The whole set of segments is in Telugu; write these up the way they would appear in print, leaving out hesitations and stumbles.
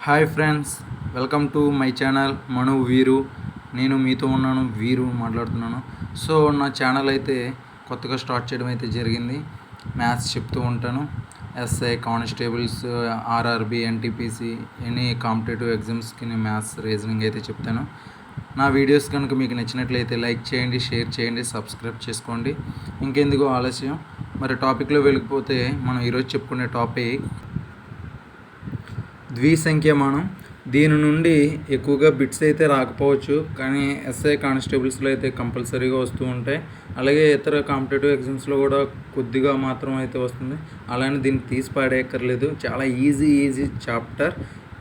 Hi friends, welcome to my channel Manu Veeru. నేను మీతో ఉన్నాను, వీరు మాట్లాడుతున్నాను. సో నా ఛానల్ అయితే కొత్తగా స్టార్ట్ చేయడం అయితే జరిగింది. మ్యాథ్స్ చెప్తూ ఉంటాను. SI, constables, RRB, NTPC, any competitive ఎగ్జామ్స్కి నేను మ్యాథ్స్, రీజనింగ్ అయితే చెప్తాను. నా వీడియోస్ కనుక మీకు నచ్చినట్లయితే లైక్ చేయండి, షేర్ చేయండి, సబ్స్క్రైబ్ చేసుకోండి. ఇంకెందుకు ఆలస్యం, మరి టాపిక్లో వెళ్ళిపోతే మనం ఈరోజు చెప్పుకునే టాపిక్ ద్విసంఖ్యమానం. దీని నుండి ఎక్కువగా బిట్స్ అయితే రాకపోవచ్చు, కానీ ఎస్ఐ, కానిస్టేబుల్స్లో అయితే కంపల్సరీగా వస్తూ ఉంటాయి. అలాగే ఇతర కాంపిటేటివ్ ఎగ్జామ్స్లో కూడా కొద్దిగా మాత్రం అయితే వస్తుంది. అలానే దీన్ని తీసి పాడేయక్కర్లేదు. చాలా ఈజీ చాప్టర్,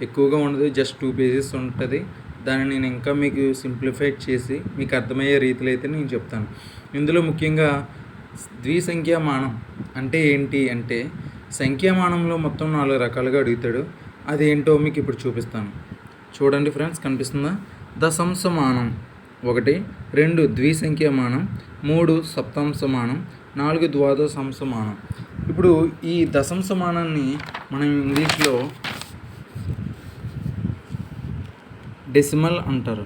ఎక్కువగా ఉండదు, జస్ట్ 2 పేజెస్ ఉంటుంది. దాన్ని నేను ఇంకా మీకు సింప్లిఫై చేసి మీకు అర్థమయ్యే రీతిలో అయితే నేను చెప్తాను. ఇందులో ముఖ్యంగా ద్విసంఖ్యామానం అంటే ఏంటి అంటే, సంఖ్యామానంలో మొత్తం 4 రకాలుగా అడుగుతాడు. అదేంటో మీకు ఇప్పుడు చూపిస్తాను. చూడండి ఫ్రెండ్స్, కనిపిస్తుందా? దశాంశమానం 1, 2 ద్విసంఖ్యామానం, 3 సప్తాంశమానం, 4 ద్వాదశాంశమానం. ఇప్పుడు ఈ దశాంశమానాన్ని మనం ఇంగ్లీష్లో డెసిమల్ అంటారు.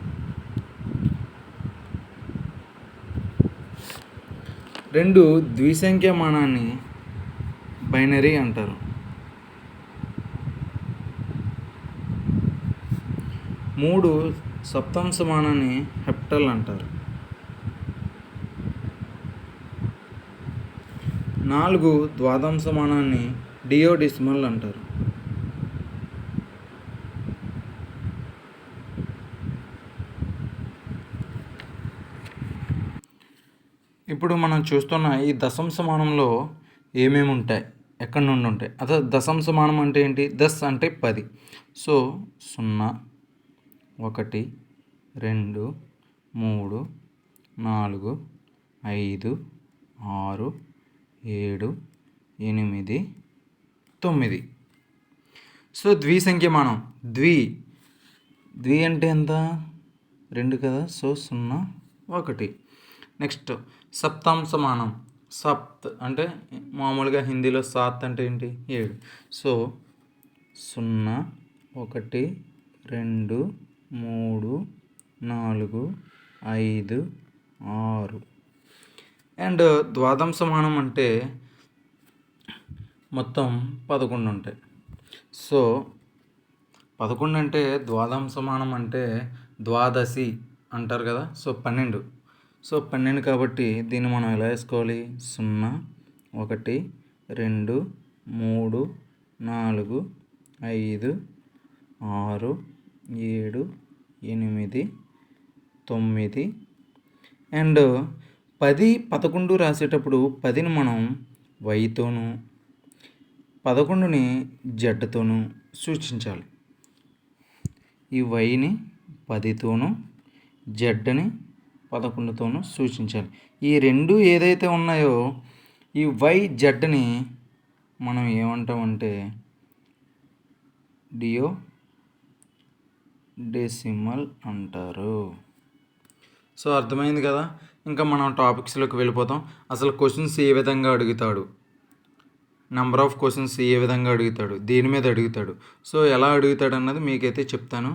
2 ద్విసంఖ్యామానాన్ని బైనరీ అంటారు. 3 సప్తాంశమానాన్ని హెప్టల్ అంటారు. 4 ద్వాదశాంశమానాన్ని డియోడెసిమల్ అంటారు. ఇప్పుడు మనం చూస్తున్న ఈ దశాంశమానంలో ఏమేమి ఉంటాయి, ఎక్కడి నుండి ఉంటాయి? అదే దశాంశమానం అంటే ఏంటి? దశ అంటే 10. సో 0, 1, 2, 3, 4, 5, 6, 7, 8, 9. సో ద్విసంఖ్యమానం. ద్వి అంటే ఎంత? 2 కదా. సో 0, 1. నెక్స్ట్ సప్తాంశమానం. సప్త్ అంటే మామూలుగా హిందీలో సాత్ అంటే ఏంటి? 7. సో 0, 1, 2, 3, 4, 5, 6. అండ్ ద్వాదశాంశమానం అంటే మొత్తం 11 ఉంటాయి. సో 11 అంటే ద్వాదశాంశమానం అంటే ద్వాదశి అంటారు కదా. సో 12. సో 12 కాబట్టి దీన్ని మనం ఎలా వేసుకోవాలి? 0, 1, 2, 3, 4, 5, 6, 7, 8, 9. అండ్ 10, 11 రాసేటప్పుడు 10ని మనం వైతోనూ, 11ని జడ్తోనూ సూచించాలి. ఈ వైని 10తోనూ, జడ్ని 11తోనూ సూచించాలి. ఈ రెండు ఏదైతే ఉన్నాయో ఈ వై జడ్ని మనం ఏమంటామంటే డియో డెసిమల్ అంటారు. సో అర్థమైంది కదా. ఇంకా మనం టాపిక్స్లోకి వెళ్ళిపోతాం. అసలు క్వశ్చన్స్ ఏ విధంగా అడుగుతాడు, నెంబర్ ఆఫ్ క్వశ్చన్స్ ఏ విధంగా అడుగుతాడు, దేని మీద అడుగుతాడు, సో ఎలా అడుగుతాడు అన్నది మీకైతే చెప్తాను.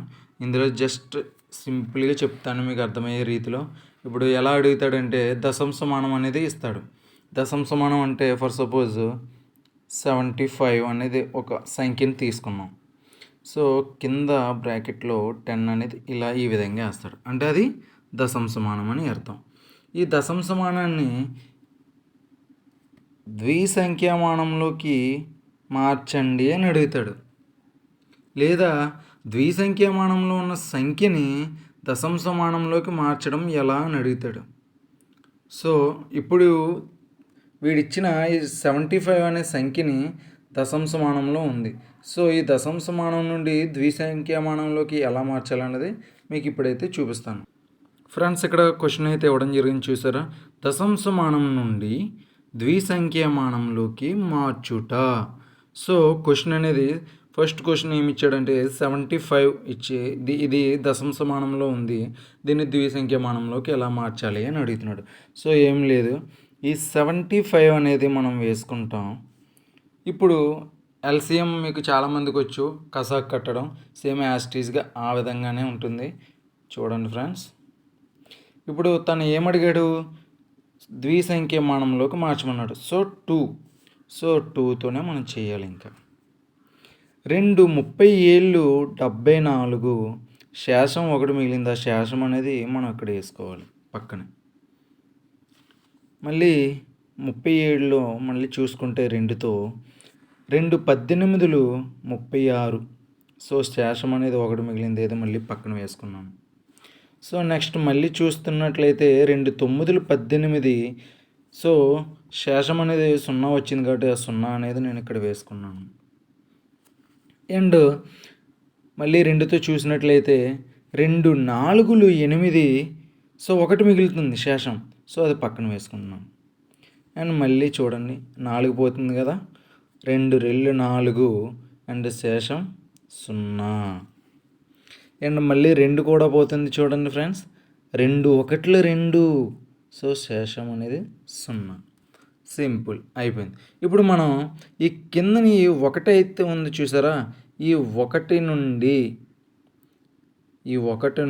ఇందులో జస్ట్ సింపుల్గా చెప్తాను మీకు అర్థమయ్యే రీతిలో. ఇప్పుడు ఎలా అడుగుతాడంటే దశాంశమానం అనేది ఇస్తాడు. దశాంశమానం అంటే ఫర్ సపోజ్ 75 అనేది ఒక సంఖ్యని తీసుకున్నాం. సో కింద బ్రాకెట్లో 10 అనేది ఇలా ఈ విధంగా వేస్తాడు, అంటే అది దశాంశమానం అని అర్థం. ఈ దశాంశమానాన్ని ద్విసంఖ్యామానంలోకి మార్చండి అని అడుగుతాడు. లేదా ద్విసంఖ్యామానంలో ఉన్న సంఖ్యని దశాంశమానంలోకి మార్చడం ఎలా అని అడుగుతాడు. సో ఇప్పుడు వీడిచ్చిన ఈ 75 అనే సంఖ్యని దశాంశమానంలో ఉంది. సో ఈ దశాంశమానం నుండి ద్విసంఖ్యామానంలోకి ఎలా మార్చాలన్నది మీకు ఇప్పుడైతే చూపిస్తాను. ఫ్రెండ్స్, ఇక్కడ క్వశ్చన్ అయితే ఇవ్వడం జరిగింది, చూసారా? దశాంశమానం నుండి ద్విసంఖ్యామానంలోకి మార్చుట. సో క్వశ్చన్ అనేది ఫస్ట్ క్వశ్చన్ ఏమి ఇచ్చాడంటే 75 ఇచ్చి ఇది దశాంశమానంలో ఉంది, దీన్ని ద్విసంఖ్యామానంలోకి ఎలా మార్చాలి అని అడుగుతున్నాడు. సో ఏం లేదు, ఈ 75 అనేది మనం వేసుకుంటాం. ఇప్పుడు ఎల్సిఎం మీకు చాలామందికి వచ్చు, కసాక్ కట్టడం సేమ్ యాస్టీస్గా ఆ విధంగానే ఉంటుంది. చూడండి ఫ్రెండ్స్, ఇప్పుడు తను ఏమడిగాడు, ద్విసంఖ్యమానంలోకి మార్చమన్నాడు. సో 2తోనే మనం చేయాలి. ఇంకా 2 30 ఏళ్ళు 74, శేషం 1 మిగిలింది. ఆ శేషం అనేది మనం అక్కడ వేసుకోవాలి పక్కనే. మళ్ళీ 37లో మళ్ళీ చూసుకుంటే 2తో 2 18 36, సో శేషం అనేది 1 మిగిలింది, ఏదో మళ్ళీ పక్కన వేసుకున్నాను. సో నెక్స్ట్ మళ్ళీ చూస్తున్నట్లయితే 2 9 18, సో శేషం అనేది 0 వచ్చింది కాబట్టి ఆ 0 అనేది నేను ఇక్కడ వేసుకున్నాను. అండ్ మళ్ళీ 2తో చూసినట్లయితే 2 4 8, సో 1 మిగులుతుంది శేషం, సో అది పక్కన వేసుకున్నాను. అండ్ మళ్ళీ చూడండి 4 పోతుంది కదా, 2 2 4 అండ్ శేషం 0. అండ్ మళ్ళీ 2 కూడా పోతుంది చూడండి ఫ్రెండ్స్, 2 1 2, సో శేషం అనేది 0. సింపుల్ అయిపోయింది. ఇప్పుడు మనం ఈ కిందని 1 అయితే ఉంది చూసారా, ఈ 1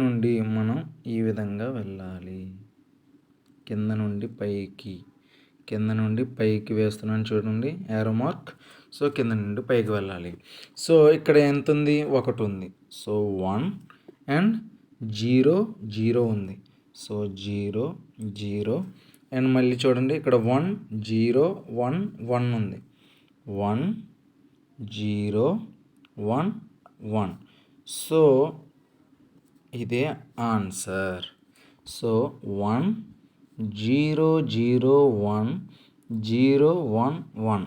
నుండి మనం ఈ విధంగా వెళ్ళాలి. కింద నుండి పైకి వేస్తున్నాను చూడండి, యారో మార్క్. సో కింద నుండి పైకి వెళ్ళాలి. సో ఇక్కడ ఎంత ఉంది, 1 ఉంది. సో 1 అండ్ 0 0 ఉంది. సో 0 0 అండ్ మళ్ళీ చూడండి ఇక్కడ 1 0 1 1 ఉంది. 1 0 1 1, సో ఇదే ఆన్సర్. సో 1 0 0 1 0 1 1.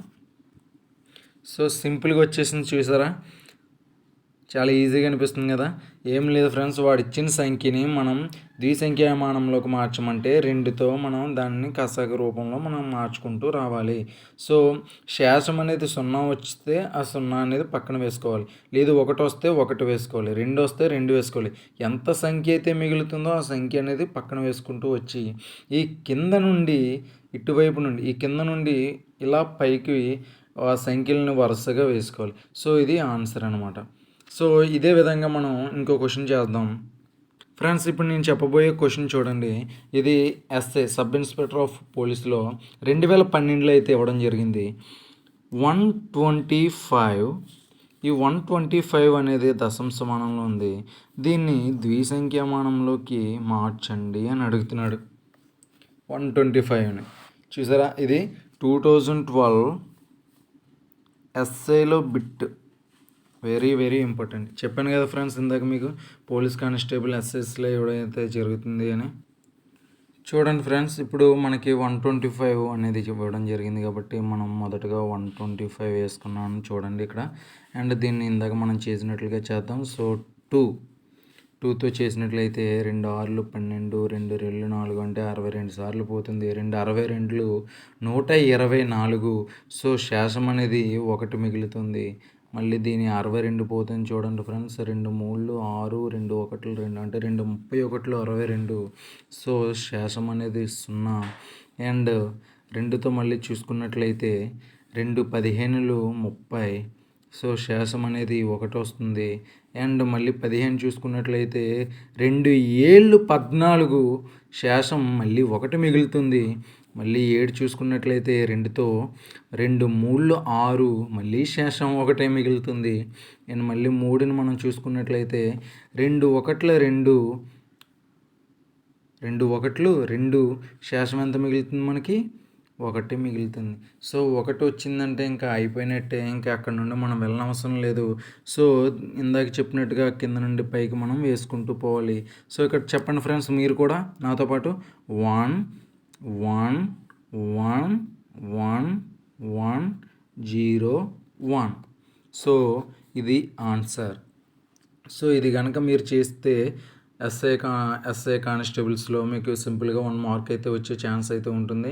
సో సింపుల్గా వచ్చేసింది చూసారా, చాలా ఈజీగా అనిపిస్తుంది కదా. ఏం లేదు ఫ్రెండ్స్, వాడు ఇచ్చిన సంఖ్యని మనం ద్విసంఖ్యామానంలోకి మార్చమంటే 2తో మనం దాన్ని కసక రూపంలో మనం మార్చుకుంటూ రావాలి. సో శేషం అనేది 0 వస్తే ఆ 0 అనేది పక్కన వేసుకోవాలి, లేదు 1 వస్తే 1 వేసుకోవాలి, 2 వస్తే 2 వేసుకోవాలి. ఎంత సంఖ్య అయితే మిగులుతుందో ఆ సంఖ్య అనేది పక్కన వేసుకుంటూ వచ్చి ఈ కింద నుండి ఇటువైపు నుండి ఈ కింద నుండి ఇలా పైకి ఆ సంఖ్యలను వరుసగా వేసుకోవాలి. సో ఇది ఆన్సర్ అనమాట. సో ఇదే విధంగా మనం ఇంకో క్వశ్చన్ చేద్దాం ఫ్రెండ్స్. ఇప్పుడు నేను చెప్పబోయే క్వశ్చన్ చూడండి, ఇది ఎస్ఐ సబ్ ఇన్స్పెక్టర్ ఆఫ్ పోలీస్లో 2012లో అయితే ఇవ్వడం జరిగింది. 125, ఈ 125 అనేది దశంశమానంలో ఉంది, దీన్ని ద్విసంఖ్యామానంలోకి మార్చండి అని అడుగుతున్నాడు. 125ని చూసారా, ఇది 2012 ఎస్ఐలో బిట్, వెరీ వెరీ ఇంపార్టెంట్. చెప్పాను కదా ఫ్రెండ్స్ ఇందాక మీకు, పోలీస్ కానిస్టేబుల్ ఎస్ఎస్లో ఎవడైతే జరుగుతుంది అని. చూడండి ఫ్రెండ్స్, ఇప్పుడు మనకి 125 అనేది ఇవ్వడం జరిగింది కాబట్టి మనం మొదటగా 125 వేసుకున్నాను చూడండి ఇక్కడ. అండ్ దీన్ని ఇందాక మనం చేసినట్లుగా చేద్దాం. సో 2తో చేసినట్లయితే 2 6 12, 2 2 4 అంటే 62 సార్లు పోతుంది. 2 62 124, సో శేషం అనేది 1 మిగులుతుంది. మళ్ళీ దీని 62 పోతుంది చూడండి ఫ్రెండ్స్, 2 3 6, 2 1 2 అంటే 2 31 62, సో శేషం అనేది 0. అండ్ 2తో మళ్ళీ చూసుకున్నట్లయితే 2 15 30, సో శేషం అనేది 1 వస్తుంది. అండ్ మళ్ళీ 15 చూసుకున్నట్లయితే 2 7 14, శేషం మళ్ళీ 1 మిగులుతుంది. మళ్ళీ 7 చూసుకున్నట్లయితే 2తో 2 3 6, మళ్ళీ శేషం 1 మిగులుతుంది. అండ్ మళ్ళీ 3ని మనం చూసుకున్నట్లయితే 2 1 2, 2 1 2, శేషం ఎంత మిగులుతుంది మనకి, 1 మిగులుతుంది. సో 1 వచ్చిందంటే ఇంకా అయిపోయినట్టే, ఇంకా అక్కడ నుండి మనం వెళ్ళనవసరం లేదు. సో ఇందాక చెప్పినట్టుగా కింద నుండి పైకి మనం వేసుకుంటూ పోవాలి. సో ఇక్కడ చెప్పండి ఫ్రెండ్స్ మీరు కూడా నాతో పాటు, 1 1 1 1 1 0 1. సో ఇది ఆన్సర్. సో ఇది కనుక మీరు చేస్తే ఎస్ఐ కానిస్టేబుల్స్లో మీకు సింపుల్గా 1 మార్క్ అయితే వచ్చే ఛాన్స్ అయితే ఉంటుంది.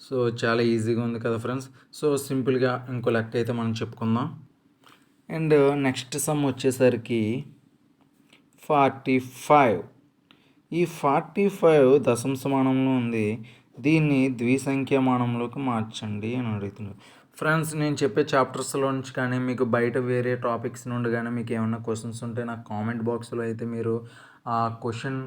సో చాలా ఈజీగా ఉంది కదా ఫ్రెండ్స్. సో సింపుల్గా ఇంకో లెక్క అయితే మనం చెప్పుకుందాం. అండ్ నెక్స్ట్ సమ్ వచ్చేసరికి 45. ఈ 45 దశంశమానంలో ఉంది, దీన్ని ద్విసంఖ్యామానంలోకి మార్చండి అని అడుగుతున్నారు. ఫ్రెండ్స్, నేను చెప్పే చాప్టర్స్లో నుంచి కానీ మీకు బయట వేరే టాపిక్స్ నుండి కానీ మీకు ఏమన్నా క్వశ్చన్స్ ఉంటే నాకు కామెంట్ బాక్స్లో అయితే మీరు ఆ క్వశ్చన్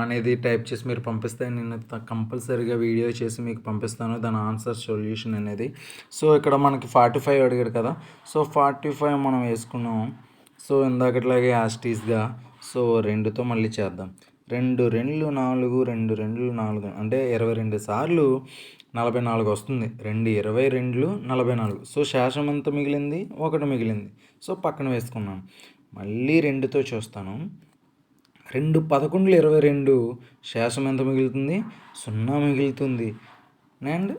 అనేది టైప్ చేసి మీరు పంపిస్తే నేను కంపల్సరీగా వీడియో చేసి మీకు పంపిస్తాను దాని ఆన్సర్ సొల్యూషన్ అనేది. సో ఇక్కడ మనకి 45 అడిగాడు కదా, సో 45 మనం వేసుకున్నాం. సో ఇందాకట్లాగే యాస్టీస్గా సో 2తో మళ్ళీ చేద్దాం. 2 2 4, 2 2 4 అంటే 22 సార్లు 44 వస్తుంది. 2 22 44. సో శేషం ఎంత మిగిలింది? 1 మిగిలింది. సో పక్కన వేసుకున్నాను. మళ్ళీ 2తో చూస్తాను. 2 11 22. శేషం ఎంత మిగులుతుంది? 0 మిగులుతుంది. అండ్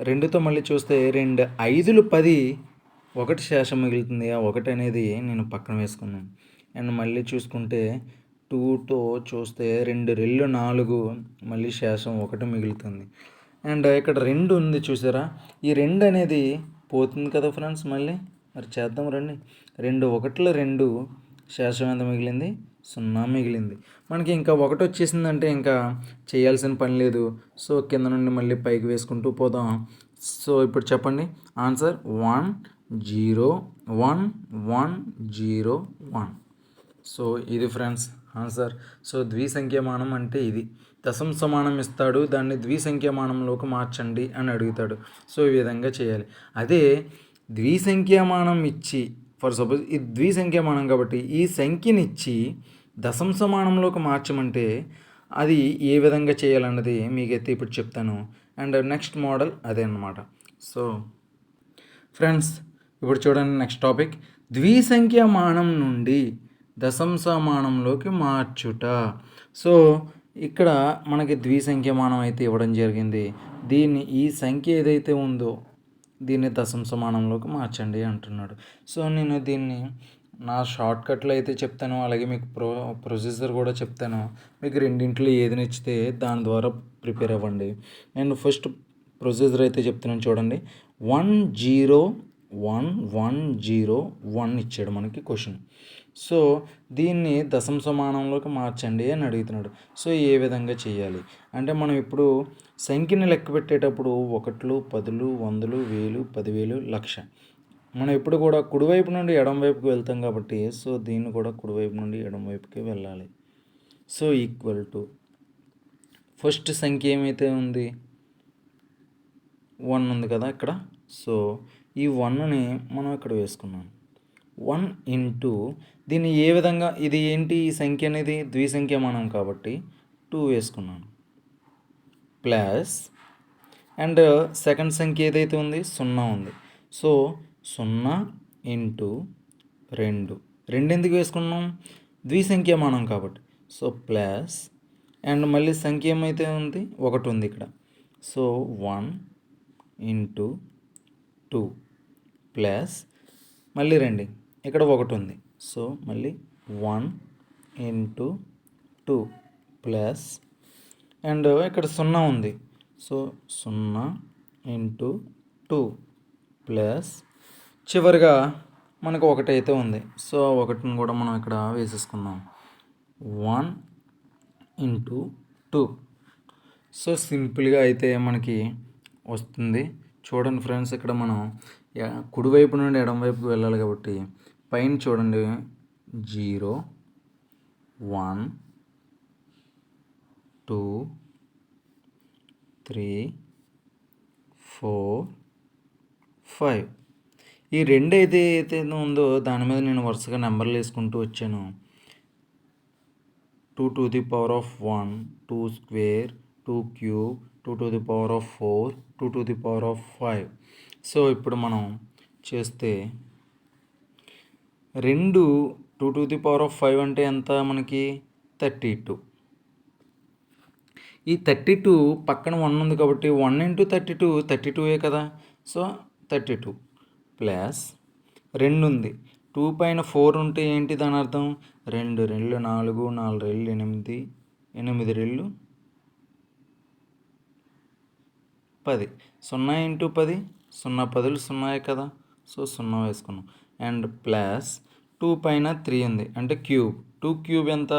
2తో మళ్ళీ చూస్తే 2 5 10. 1 శేషం మిగులుతుంది. ఆ 1 అనేది నేను పక్కన వేసుకున్నాను. అండ్ మళ్ళీ చూసుకుంటే 2తో చూస్తే 2 2 4. మళ్ళీ శేషం 1 మిగులుతుంది. అండ్ ఇక్కడ 2 ఉంది చూసారా, ఈ 2 అనేది పోతుంది కదా ఫ్రెండ్స్. మళ్ళీ మరి చేద్దాం రండి. 2 1 2. శేషం ఎంత మిగిలింది? 0 మిగిలింది. మనకి ఇంకా 1 వచ్చేసిందంటే ఇంకా చేయాల్సిన పని లేదు. సో కింద నుండి మళ్ళీ పైకి వేసుకుంటూ పోదాం. సో ఇప్పుడు చెప్పండి ఆన్సర్ 1 0 1 1 0 1. సో ఇది ఫ్రెండ్స్ ఆన్సర్. సో ద్విసంఖ్యమానం అంటే ఇది. దశమ సమానం ఇస్తాడు, దాన్ని ద్విసంఖ్యమానంలోకి మార్చండి అని అడుగుతాడు. సో ఈ విధంగా చేయాలి. అదే ద్విసంఖ్యమానం ఇచ్చి, ఫర్ సపోజ్ ఇది ద్విసంఖ్యమానం కాబట్టి ఈ సంఖ్యనిచ్చి దశమ సమానంలోకి మార్చమంటే అది ఏ విధంగా చేయాలన్నది మీకైతే ఇప్పుడు చెప్తాను. అండ్ నెక్స్ట్ మోడల్ అదే అన్నమాట. సో ఫ్రెండ్స్ ఇప్పుడు చూడండి నెక్స్ట్ టాపిక్, ద్విసంఖ్యమానం నుండి దశంశమానంలోకి మార్చుట. సో ఇక్కడ మనకి ద్విసంఖ్యమానం అయితే ఇవ్వడం జరిగింది. దీన్ని ఈ సంఖ్య ఏదైతే ఉందో దీన్ని దశంశమానంలోకి మార్చండి అంటున్నాడు. సో నేను దీన్ని నా షార్ట్కట్లో అయితే చెప్తాను, అలాగే మీకు ప్రొసీజర్ కూడా చెప్తాను. మీకు రెండింటిలో ఏది నచ్చితే దాని ద్వారా ప్రిపేర్ అవ్వండి. నేను ఫస్ట్ ప్రొసీజర్ అయితే చెప్తున్నాను చూడండి. 1 0 1 1 0 1 ఇచ్చాడు మనకి క్వశ్చన్. సో దీన్ని దశమ సమానంలోకి మార్చండి అని అడుగుతున్నాడు. సో ఏ విధంగా చేయాలి అంటే మనం ఇప్పుడు సంఖ్యని లెక్క పెట్టేటప్పుడు 1 10 100 1000 10,000 లక్ష. మనం ఎప్పుడు కూడా కుడివైపు నుండి ఎడమ వైపుకి వెళ్తాం కాబట్టి సో దీన్ని కూడా కుడివైపు నుండి ఎడమ వైపుకి వెళ్ళాలి. సో ఈక్వల్ టు ఫస్ట్ సంఖ్య ఏమైతే ఉంది 1 ఉంది కదా ఇక్కడ. సో ఈ 1ని మనం ఇక్కడ వేసుకున్నాం. 1 ఇంటూ దీన్ని ఏ విధంగా, ఇది ఏంటి ఈ సంఖ్య అనేది ద్విసంఖ్యమానం కాబట్టి 2 వేసుకున్నాను. ప్లస్ అండ్ సెకండ్ సంఖ్య ఏదైతే ఉంది 0 ఉంది. సో 0 ఇంటూ 2 ఎందుకు వేసుకున్నాం? ద్విసంఖ్యమానం కాబట్టి. సో ప్లస్ అండ్ మళ్ళీ సంఖ్య ఏమైతే ఉంది 1 ఉంది ఇక్కడ. సో 1 ఇంటూ 2 ప్లస్ మళ్ళీ రండి ఇక్కడ 1 ఉంది. సో మళ్ళీ 1 ఇంటూ 2 ప్లస్ అండ్ ఇక్కడ 0 ఉంది. సో 0 ఇంటూ 2 ప్లస్ చివరిగా మనకు 1 అయితే ఉంది. సో 1ని కూడా మనం ఇక్కడ వేసేసుకుందాం. 1 ఇంటూ 2. సో సింపుల్గా అయితే మనకి వస్తుంది. చూడండి ఫ్రెండ్స్, ఇక్కడ మనం కుడివైపు నుండి ఎడమ వైపుకి వెళ్ళాలి కాబట్టి పైన చూడండి 0 1 2 3 4 5. ఈ 2 ఏదైతే ఉందో దాని మీద నేను వరుసగా నెంబర్లు వేసుకుంటూ వచ్చాను. 2 to the power of 1, 2 square, 2 cube, 2 to the power of 4, 2 to the power of 5. So ఇప్పుడు మనం చేస్తే 2 to the power of 5 అంటే ఎంత మనకి 32. ఈ 32 పక్కన 1 ఉంది కాబట్టి 1 ఇంటూ 32 32 కదా. సో 32 ప్లస్ 2 ఉంది. 2 పైన 4 ఉంటే ఏంటి దాని అర్థం? 2 2 4 4 2 8 8 2 10. 0 ఇంటూ 10 0 10 0 కదా. సో 0 వేసుకున్నాం. అండ్ ప్లస్ 2 పైన 3 ఉంది అంటే క్యూబ్. 2 క్యూబ్ ఎంత?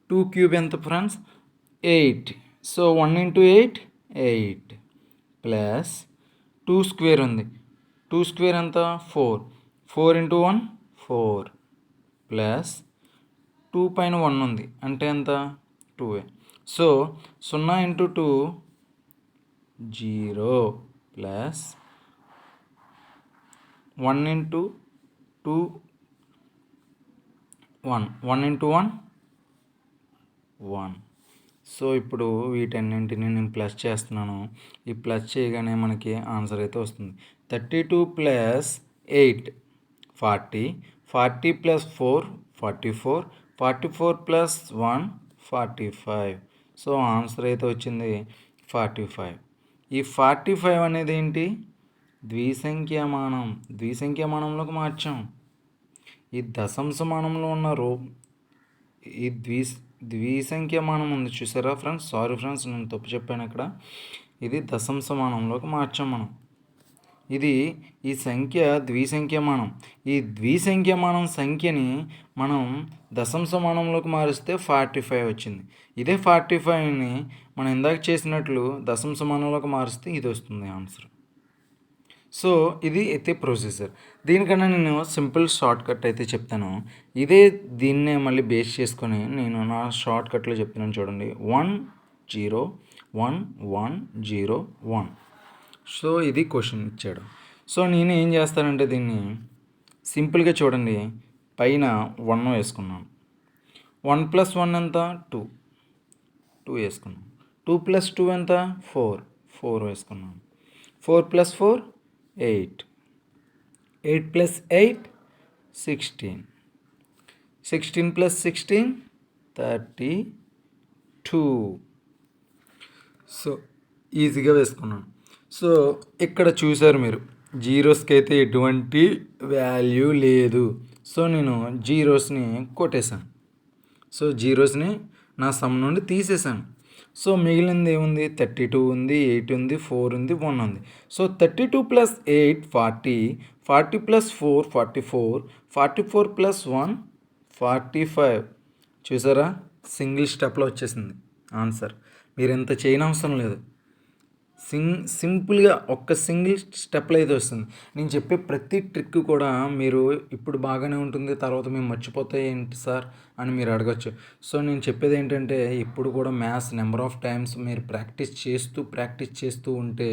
2 క్యూబ్ ఎంత friends? 8. So 1 into 8 8 plus 2 square ఉంది. 2 స్క్వేర్ ఎంత? 4. 4 ఇంటూ 1 4 ప్లస్ 2 పైన 1 ఉంది అంటే ఎంత? 2. So 0 into 2 0 plus 1 into 2 1. 1 into 1 1. So ఇప్పుడు వీటన్నింటిని నేను ప్లస్ చేస్తున్నాను. ఈ ప్లస్ చేయగానే మనకి ఆన్సర్ అయితే వస్తుంది. 32 plus 8 40. 40 plus 4 44. 44 plus 1 45. So answer అయితే వచ్చింది 45. ఈ 45 అనేది ఏంటి? ద్విసంఖ్యామానంలోకి మార్చాం. ఈ దశాంశమానంలో ఉన్న ఈ ద్విసంఖ్యమానం ఉంది చూసారా ఫ్రెండ్స్? సారీ ఫ్రెండ్స్, నేను తప్పు చెప్పాను ఇక్కడ. ఇది దశాంశమానంలోకి మార్చాం మనం. ఇది ఈ సంఖ్య ద్విసంఖ్యమానం. ఈ ద్విసంఖ్యమానం సంఖ్యని మనం దశాంశమానంలోకి మారిస్తే 45 వచ్చింది. ఇదే 45ని మనం ఇందాక చేసినట్లు దశాంశమానంలోకి మారిస్తే ఇది వస్తుంది ఆన్సర్. సో ఇది అయితే ప్రొసీజర్. దీనికన్నా నేను సింపుల్ షార్ట్ కట్ అయితే చెప్తాను. దీన్నే మళ్ళీ బేస్ చేసుకొని నేను నా షార్ట్ కట్లో చెప్తున్నాను చూడండి. 1 0 1 1 0 1. సో ఇది క్వశ్చన్ ఇచ్చాడు. సో నేను ఏం చేస్తానంటే దీన్ని సింపుల్గా చూడండి. పైన 1 వేసుకున్నాను. 1 ప్లస్ 1 ఎంత? 2. 2 వేసుకున్నాను. 2 ప్లస్ 2 ఎంత? 4. 4 వేసుకున్నాను. 4 ప్లస్ 4 8. 8 ప్లస్ 8 16. 16 ప్లస్ 16 32. సో ఈజీగా వేసుకున్నాను. సో ఇక్కడ చూసారు మీరు, జీరోస్కి అయితే ఎటువంటి వాల్యూ లేదు. సో నేను జీరోస్ని కొట్టేశాను. సో జీరోస్ని నా సమ్ నుండి తీసేసాను. సో మిగిలింది ఏముంది? 32 ఉంది, 8 ఉంది, 4 ఉంది, 1 ఉంది. So 32 plus 8 40. 40 ప్లస్ 4 44. 44 ప్లస్ 1 45. చూసారా? సింగిల్ స్టెప్లో వచ్చేసింది ఆన్సర్. మీరు ఎంత చేయనవసరం లేదు. సింపుల్గా ఒక్క సింగిల్ స్టెప్లో అయితే వస్తుంది. నేను చెప్పే ప్రతి ట్రిక్ కూడా మీరు ఇప్పుడు బాగానే ఉంటుంది, తర్వాత మేము మర్చిపోతాయి ఏంటి సార్ అని మీరు అడగచ్చు. సో నేను చెప్పేది ఏంటంటే, ఇప్పుడు కూడా మ్యాథ్స్ నెంబర్ ఆఫ్ టైమ్స్ మీరు ప్రాక్టీస్ చేస్తూ ఉంటే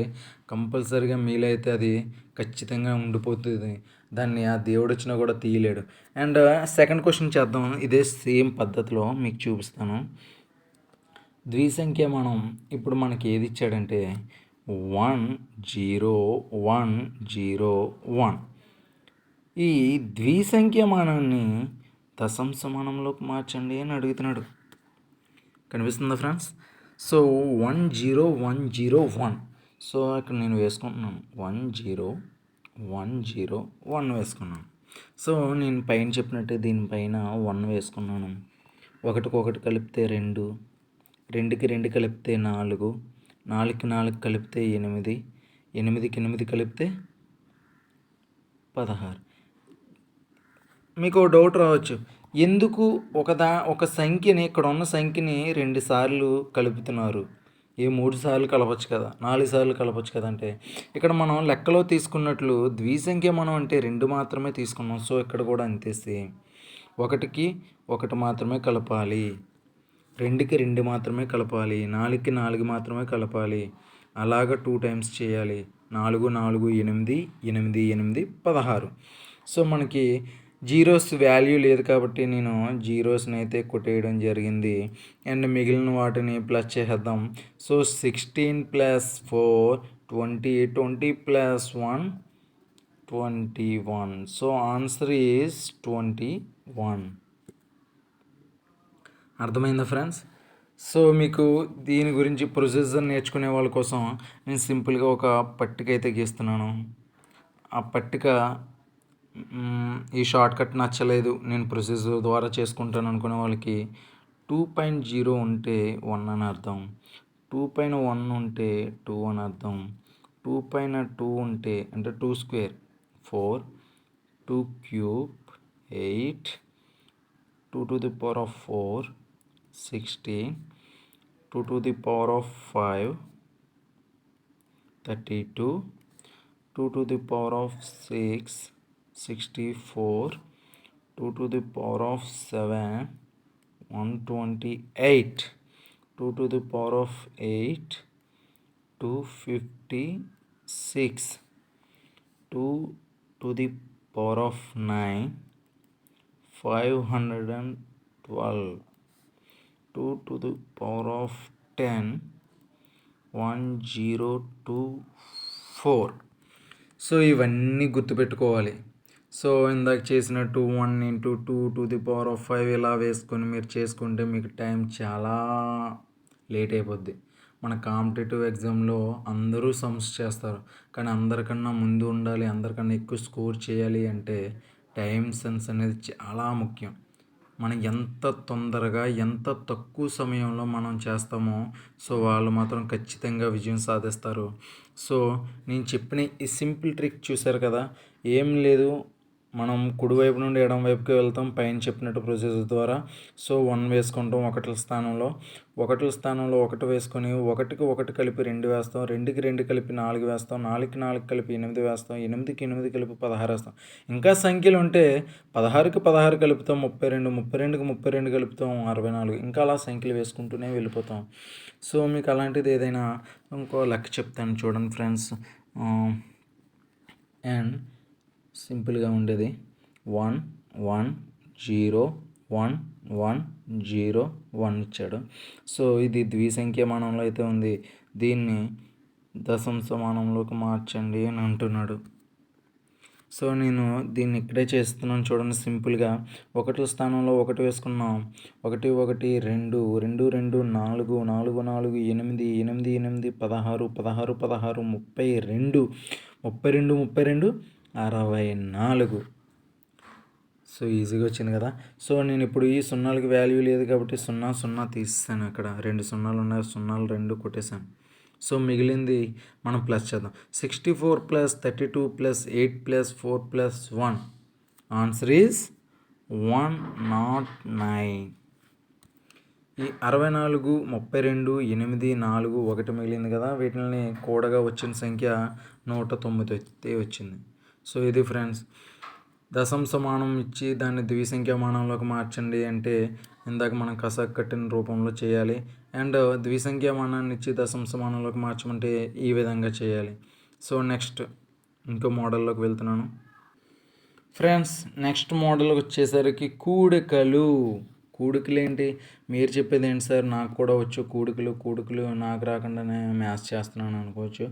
కంపల్సరీగా మీలో అయితే అది ఖచ్చితంగా ఉండిపోతుంది. దాన్ని ఆ దేవుడు వచ్చినా కూడా తీయలేడు. అండ్ సెకండ్ క్వశ్చన్ చేద్దాం. ఇదే సేమ్ పద్ధతిలో మీకు చూపిస్తాను. ద్విసంఖ్యమానం ఇప్పుడు మనకి ఏది ఇచ్చాడంటే 1 0 1 0 1. ఈ ద్విసంఖ్యమానాన్ని దశాంశమానంలోకి మార్చండి అని అడుగుతున్నాడు. కనిపిస్తుందా ఫ్రెండ్స్? సో 1 0 1 0 1. సో ఇక్కడ నేను వేసుకుంటున్నాను 1 0 1 0 1 వేసుకున్నాను. సో నేను పైన చెప్పినట్టే దీనిపైన 1 వేసుకున్నాను. ఒకటికొకటి కలిపితే 2, 2కి 2 కలిపితే 4, 4కి 4 కలిపితే 8, 8కి 8 కలిపితే 16. మీకు డౌట్ రావచ్చు, ఎందుకు ఒక సంఖ్యని, ఇక్కడ ఉన్న సంఖ్యని 2 సార్లు కలుపుతున్నారు? 3 సార్లు కలపచ్చు కదా, 4 సార్లు కలపచ్చు కదా అంటే, ఇక్కడ మనం లెక్కలో తీసుకున్నట్లు ద్విసంఖ్య మనం అంటే 2 మాత్రమే తీసుకున్నాం. సో ఇక్కడ కూడా అంతే సేమ్. 1కి 1 మాత్రమే కలపాలి, 2కి 2 మాత్రమే కలపాలి, 4కి 4 మాత్రమే కలపాలి. అలాగ 2 టైమ్స్ చేయాలి. 4 4 8 8 8 16. సో మనకి జీరోస్ వాల్యూ లేదు కాబట్టి నేను జీరోస్ని అయితే కొట్టేయడం జరిగింది. అండ్ మిగిలిన వాటిని ప్లస్ చేసేద్దాం. So 16 plus 4 20, 20 plus 1 21. So answer is 21. అర్థమైందా ఫ్రెండ్స్? సో మీకు దీని గురించి ప్రొసీజర్ నేర్చుకునే వాళ్ళ కోసం నేను సింపుల్గా ఒక పట్టిక అయితే గీస్తున్నాను. ఆ పట్టిక ఈ షార్ట్ కట్ నచ్చలేదు, నేను ప్రొసీజర్ ద్వారా చేసుకుంటాను అనుకునే వాళ్ళకి 2.0 ఉంటే 1 అని అర్థం, 2 పైన 1 ఉంటే 2 అని అర్థం, 2 పైన 2 ఉంటే అంటే 2 square 4, 2 cube 8, 2 to the power of 4 16, 2 to the power of 5 32, 2 to the power of 6, 64, 2 to the power of 7, 128, 2 to the power of 8, 256, 2 to the power of 9, 512, 2 to the power of 10, 1024. So ఇవన్నీ గుర్తుపెట్టుకోవాలి. సో ఇందాక చేసినట్టు 1 into 2 to the power of 5 ఇలా వేసుకొని మీరు చేసుకుంటే మీకు టైం చాలా లేట్ అయిపోద్ది. మన కాంపిటేటివ్ ఎగ్జామ్లో అందరూ సమ్స్ చేస్తారు, కానీ అందరికన్నా ముందు ఉండాలి, అందరికన్నా ఎక్కువ స్కోర్ చేయాలి అంటే టైం సెన్స్ అనేది చాలా ముఖ్యం. మనం ఎంత తొందరగా ఎంత తక్కువ సమయంలో మనం చేస్తామో సో వాళ్ళు మాత్రం ఖచ్చితంగా విజయం సాధిస్తారు. సో నేను చెప్పిన ఈ సింపుల్ ట్రిక్ చూశారు కదా, ఏం లేదు, మనం కుడివైపు నుండి ఎడమ వైపుకి వెళ్తాం పైన చెప్పినట్టు ప్రొసీజర్ ద్వారా. సో 1 వేసుకుంటాం ఒకటి స్థానంలో, ఒకటి వేసుకొని 1కి 1 కలిపి 2 వేస్తాం, 2కి 2 కలిపి 4 వేస్తాం, 4కి 4 కలిపి 8 వేస్తాం, 8కి 8 కలిపి 16 వేస్తాం. ఇంకా సంఖ్యలు ఉంటే 16కి 16 కలుపుతాం 32, 32కి 32 కలుపుతాం 64, ఇంకా అలా సంఖ్యలు వేసుకుంటూనే వెళ్ళిపోతాం. సో మీకు అలాంటిది ఏదైనా ఇంకో లెక్క చెప్తాను చూడండి ఫ్రెండ్స్. అండ్ సింపుల్గా ఉండేది 1 1 0 1 1 0 1 ఇచ్చాడు. సో ఇది ద్విసంఖ్యమానంలో అయితే ఉంది, దీన్ని దశాంశమానంలోకి మార్చండి అని అంటున్నాడు. సో నేను దీన్ని ఇక్కడే చేస్తున్నాను చూడండి సింపుల్గా. 1 స్థానంలో 1 వేసుకున్నాం, 1 1 2 2 2 4 4 4 8 8 8 16 16 16 32 32 32 64. సో ఈజీగా వచ్చింది కదా. సో నేను ఇప్పుడు ఈ సున్నాలకి వాల్యూ లేదు కాబట్టి 0 0 తీసేసాను, అక్కడ 2 సున్నాలు ఉన్నాయి, 0 2 కొట్టేశాను. సో మిగిలింది మనం ప్లస్ చేద్దాం. 64 + 32 + 8 + 4 + 1, ఆన్సర్ ఈజ్ 109. ఈ 64 32 8 4 1 మిగిలింది కదా, వీటిని కూడగా వచ్చిన సంఖ్య 109 అయితే వచ్చింది. సో ఇది ఫ్రెండ్స్, దశాంశమానం ఇచ్చి దాన్ని ద్విసంఖ్యామానంలోకి మార్చండి అంటే ఇందాక మనం కసక్ కట్టిన రూపంలో చేయాలి. అండ్ ద్విసంఖ్యామానాన్ని ఇచ్చి దశాంశమానంలోకి మార్చమంటే ఈ విధంగా చేయాలి. సో నెక్స్ట్ ఇంకో మోడల్లోకి వెళ్తున్నాను ఫ్రెండ్స్. నెక్స్ట్ మోడల్కి వచ్చేసరికి కూడికలు. కూడికలు ఏంటి, మీరు చెప్పేది ఏంటి సార్, నాకు కూడా వచ్చు కూడికలు నాకు రాకుండానే మ్యాథ్స్ చేస్తున్నాను అనుకోవచ్చు.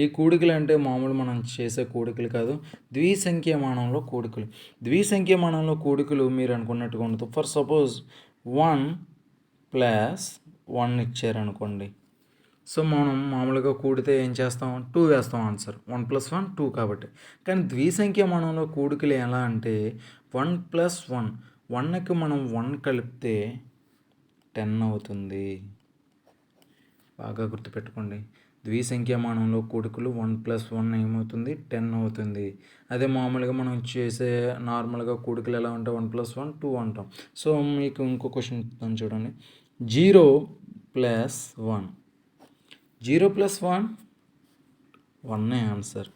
ఈ కూడికలు అంటే మామూలు మనం చేసే కూడికలు కాదు, ద్విసంఖ్యమానంలో కూడికలు. ద్విసంఖ్యమానంలో కూడికలు మీరు అనుకున్నట్టుగా ఉండదు. ఫర్ సపోజ్ 1 + 1 ఇచ్చారనుకోండి. సో మనం మామూలుగా కూడితే ఏం చేస్తాం, 2 వేస్తాం ఆన్సర్, 1 + 1 2 కాబట్టి. కానీ ద్విసంఖ్యమానంలో కూడికలు ఎలా అంటే 1 + 1, 1కి మనం 1 కలిపితే 10 అవుతుంది. బాగా గుర్తుపెట్టుకోండి, ద్విసంఖ్యమానంలో కూడికలు 1 + 1 ఏమవుతుంది, 10 అవుతుంది. అదే మామూలుగా మనం చేసే నార్మల్గా కూడికలు ఎలా ఉంటాయి, 1 + 1 2 అంటాం. సో మీకు ఇంకో క్వశ్చన్ ఇస్తాను చూడండి. 0 + 1, 0 + 1 1 ఆన్సర్.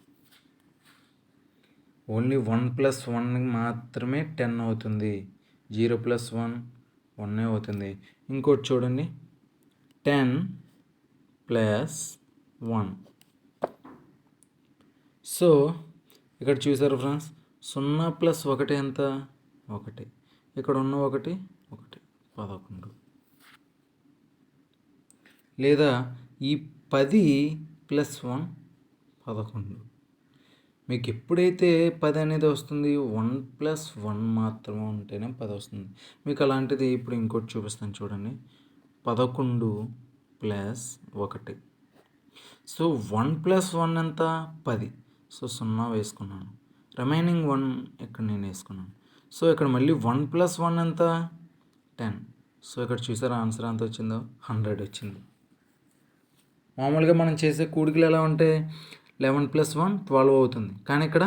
ఓన్లీ 1 + 1 మాత్రమే 10 అవుతుంది. 0 + 1 1 అవుతుంది. ఇంకోటి చూడండి, 10 + 1. సో ఇక్కడ చూసారు ఫ్రెండ్స్, 0 + 1 ఎంత, 1. ఇక్కడ ఉన్న 1 1 11. లేదా ఈ 10 + 1 11. మీకు ఎప్పుడైతే 10 అనేది వస్తుంది, 1 + 1 మాత్రమే ఉంటేనే 10 వస్తుంది మీకు. అలాంటిది ఇప్పుడు ఇంకోటి చూపిస్తాను చూడండి, 11 + 1. సో 1 + 1 ఎంత, 10. సో 0 వేసుకున్నాను, రిమైనింగ్ 1 ఇక్కడ నేను వేసుకున్నాను. సో ఇక్కడ మళ్ళీ 1 + 1 ఎంత, 10. సో ఇక్కడ చూసారా ఆన్సర్ ఎంత వచ్చిందో, 100 వచ్చింది. మామూలుగా మనం చేసే కూడికలు ఎలా ఉంటాయి, 11 + 1 12 అవుతుంది. కానీ ఇక్కడ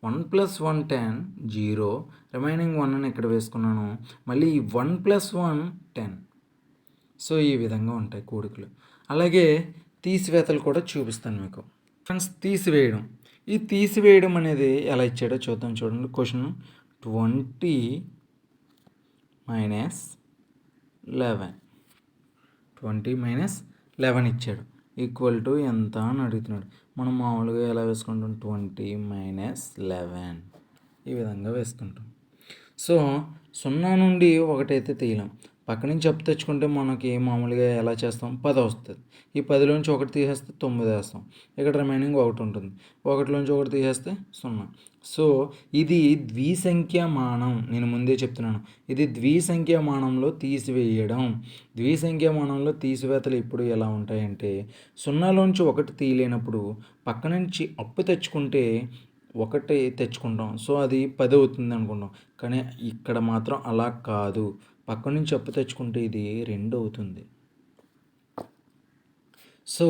1 + 1 10, 0, రిమైనింగ్ 1 ఇక్కడ వేసుకున్నాను, మళ్ళీ 1 + 1 10. సో ఈ విధంగా ఉంటాయి కూడికలు. అలాగే తీసివేతలు కూడా చూపిస్తాను మీకు. ఫ్రెండ్స్ తీసివేయడం. ఈ తీసివేయడం అనేది ఎలా ఇచ్చాడో చూద్దాం. చూడండి క్వశ్చన్ 20 మైనస్ 11 20 మైనస్ 11 ఇచ్చాడు. ఈక్వల్ టు ఎంత అని అడుగుతున్నాడు. మనం మామూలుగా ఎలా వేసుకుంటాం? 20 మైనస్ 11 ఈ విధంగా వేసుకుంటాం. సో 0 నుండి 1 అయితే తీయలేం. పక్క నుంచి అప్పు తెచ్చుకుంటే మనకి మామూలుగా ఎలా చేస్తాం? 10 వస్తుంది. ఈ 10లోంచి 1 తీసేస్తే 9 వేస్తాం. ఇక్కడ రిమైనింగ్ 1 ఉంటుంది. 1లోంచి 1 తీసేస్తే 0. సో ఇది ద్విసంఖ్యామానం. నేను ముందే చెప్తున్నాను, ఇది ద్విసంఖ్యామానంలో తీసివేయడం. ద్విసంఖ్యామానంలో తీసివేతలు ఇప్పుడు ఎలా ఉంటాయంటే 0లోంచి 1 తీయలేనప్పుడు పక్క నుంచి అప్పు తెచ్చుకుంటే 1 తెచ్చుకుంటాం. సో అది 10 అవుతుంది అనుకుంటాం. కానీ ఇక్కడ మాత్రం అలా కాదు. పక్క నుంచి అప్పు తెచ్చుకుంటే ఇది 2 అవుతుంది. సో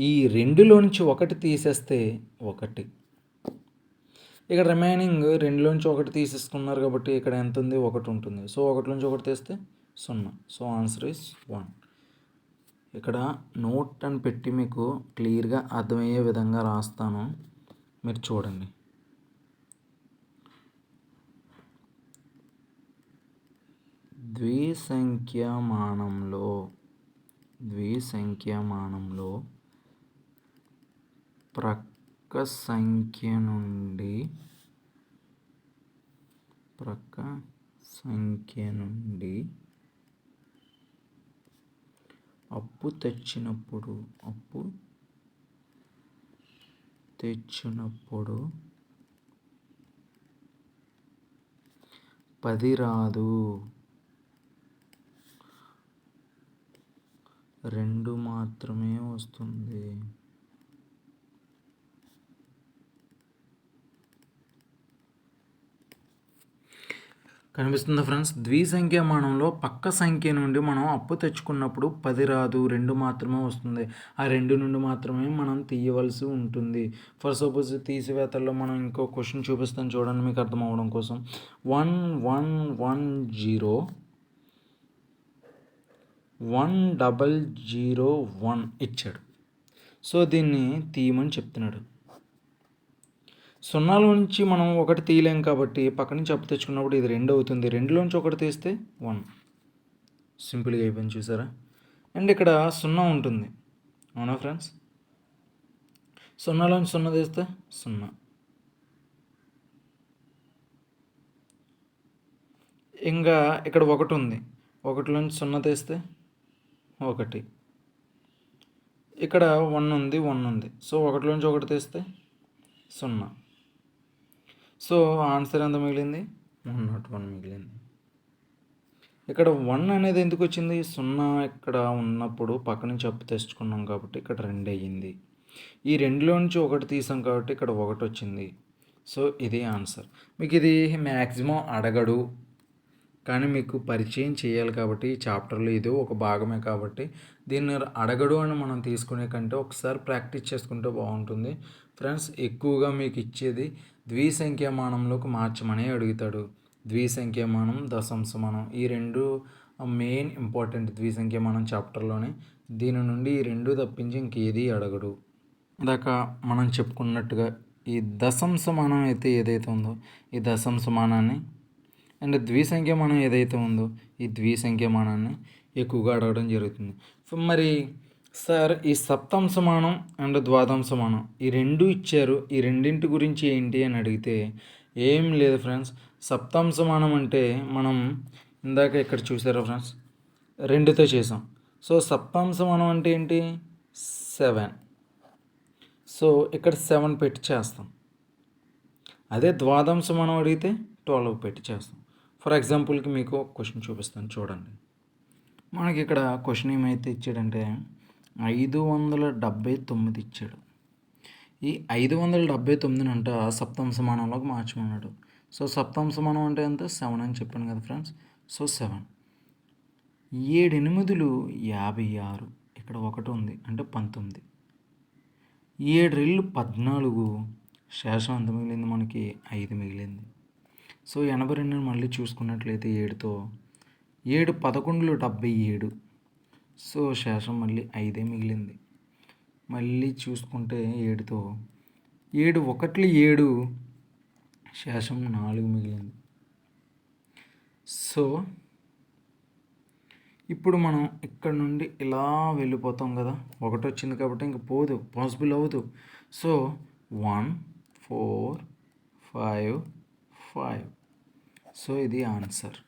ఈ 2లోంచి 1 తీసేస్తే 1. ఇక్కడ రిమైనింగ్ 2లోంచి 1 తీసేసుకున్నారు కాబట్టి ఇక్కడ ఎంత ఉంది? 1 ఉంటుంది. సో 1లోంచి 1 తీస్తే 0. So answer is 1. ఇక్కడ నోట్ అని పెట్టి మీకు క్లియర్గా అర్థమయ్యే విధంగా రాస్తాను, మీరు చూడండి. ద్విసంఖ్యామానంలో ప్రక్క సంఖ్య నుండి అప్పు తెచ్చినప్పుడు 10 రాదు, 2 మాత్రమే వస్తుంది. కనిపిస్తుందా ఫ్రెండ్స్? ద్విసంఖ్యామానంలో పక్క సంఖ్య నుండి మనం అప్పు తెచ్చుకున్నప్పుడు 10 రాదు, 2 మాత్రమే వస్తుంది. ఆ 2 నుండి మాత్రమే మనం తీయవలసి ఉంటుంది. ఫర్ సపోజ్ తీసివేతల్లో మనం ఇంకో క్వశ్చన్ చూపిస్తాను చూడండి మీకు అర్థం అవ్వడం కోసం. 1101 ఇచ్చాడు. సో దీన్ని తీయమని చెప్తున్నాడు. 0లోంచి మనం 1 తీయలేం కాబట్టి పక్క నుంచి అప్పు తెచ్చుకున్నప్పుడు ఇది 2 అవుతుంది. 2లోంచి 1 తీస్తే 1. సింపుల్గా అయిపోయింది చూసారా? అండ్ ఇక్కడ 0 ఉంటుంది, అవునా ఫ్రెండ్స్? 0లోంచి 0 తీస్తే 0. ఇంకా ఇక్కడ 1 ఉంది. 1లోంచి 0 తీస్తే 1. ఇక్కడ 1 ఉంది. సో 1లోంచి 1 తీస్తే 0. సో ఆన్సర్ ఎంత మిగిలింది? 101 మిగిలింది. ఇక్కడ 1 అనేది ఎందుకు వచ్చింది? 0 ఇక్కడ ఉన్నప్పుడు పక్క నుంచి అప్పు తెచ్చుకున్నాం కాబట్టి ఇక్కడ 2 అయ్యింది. ఈ 2లోంచి 1 తీసాం కాబట్టి ఇక్కడ 1 వచ్చింది. సో ఇది ఆన్సర్. మీకు ఇది మ్యాక్సిమం అడగడు, కానీ మీకు పరిచయం చేయాలి కాబట్టి ఈ చాప్టర్లో ఇది ఒక భాగమే కాబట్టి దీన్ని అడగడు అని మనం తీసుకునే కంటే ఒకసారి ప్రాక్టీస్ చేసుకుంటే బాగుంటుంది ఫ్రెండ్స్. ఎక్కువగా మీకు ఇచ్చేది ద్విసంఖ్యామానంలోకి మార్చమని అడుగుతాడు. ద్విసంఖ్యామానం, దశాంశమానం ఈ 2 మెయిన్ ఇంపార్టెంట్ ద్విసంఖ్యామానం చాప్టర్లోనే. దీని నుండి ఈ 2 తప్పించి ఇంకేది అడగడు. ఇందాక మనం చెప్పుకున్నట్టుగా ఈ దశాంశమానం అయితే ఏదైతే ఉందో ఈ దశాంశమానాన్ని అండ్ ద్విసంఖ్యామానం ఏదైతే ఉందో ఈ ద్విసంఖ్యామానాన్ని ఎక్కువగా అడగడం జరుగుతుంది. మరి సార్ ఈ సప్తాంశమానం అండ్ ద్వాదశాంశమానం ఈ 2 ఇచ్చారు, ఈ రెండింటి గురించి ఏంటి అని అడిగితే ఏం లేదు ఫ్రెండ్స్. సప్తాంశమానం అంటే మనం ఇందాక ఇక్కడ చూసారా ఫ్రెండ్స్, 2తో చేసాం. సో సప్తాంశమానం అంటే ఏంటి? 7. సో ఇక్కడ 7 పెట్టి చేస్తాం. అదే ద్వాదశాంశమానం అడిగితే 12 పెట్టి చేస్తాం. ఫర్ ఎగ్జాంపుల్కి మీకు క్వశ్చన్ చూపిస్తాను చూడండి. మనకి ఇక్కడ క్వశ్చన్ ఏమైతే ఇచ్చాడంటే 579 ఇచ్చాడు. ఈ 579 అంట సప్తాంశమానంలోకి మార్చమన్నాడు. సో సప్తాంశమానం అంటే ఎంత? 7 అని చెప్పాను కదా ఫ్రెండ్స్. సో 7. 7 8 56. ఇక్కడ 1 ఉంది అంటే 19. 7 రెళ్ళు 14. శేషం ఎంత మిగిలింది? మనకి 5 మిగిలింది. సో 82 మళ్ళీ చూసుకున్నట్లయితే 7తో 7 11 77. సో శేషం మళ్ళీ 5 మిగిలింది. మళ్ళీ చూసుకుంటే 7తో 7 1 7 శేషం 4 మిగిలింది. సో ఇప్పుడు మనం ఇక్కడ నుండి ఇలా వెళ్ళిపోతాం కదా, 1 వచ్చింది కాబట్టి ఇంక పోదు, పాసిబుల్ అవ్వదు. సో 1 4 5 5. సో ఇది ఆన్సర్.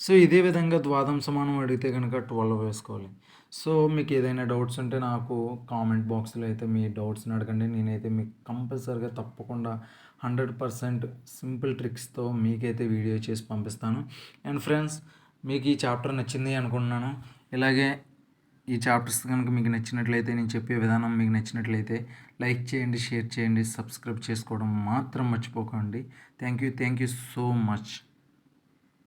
సో ఇదే విధంగా ద్వాదం సమానం అడిగితే కనుక 12 వేసుకోవాలి. సో మీకు ఏదైనా డౌట్స్ ఉంటే నాకు కామెంట్ బాక్స్లో అయితే మీ డౌట్స్ని అడగండి. నేనైతే మీకు కంపల్సరీగా తప్పకుండా 100% సింపుల్ ట్రిక్స్తో మీకైతే వీడియో చేసి పంపిస్తాను. అండ్ ఫ్రెండ్స్, మీకు ఈ చాప్టర్ నచ్చింది అనుకుంటున్నాను. ఇలాగే ఈ చాప్టర్స్ కనుక మీకు నచ్చినట్లయితే, నేను చెప్పే విధానం మీకు నచ్చినట్లయితే లైక్ చేయండి, షేర్ చేయండి, సబ్స్క్రైబ్ చేసుకోవడం మాత్రం మర్చిపోకండి. Thank you so much.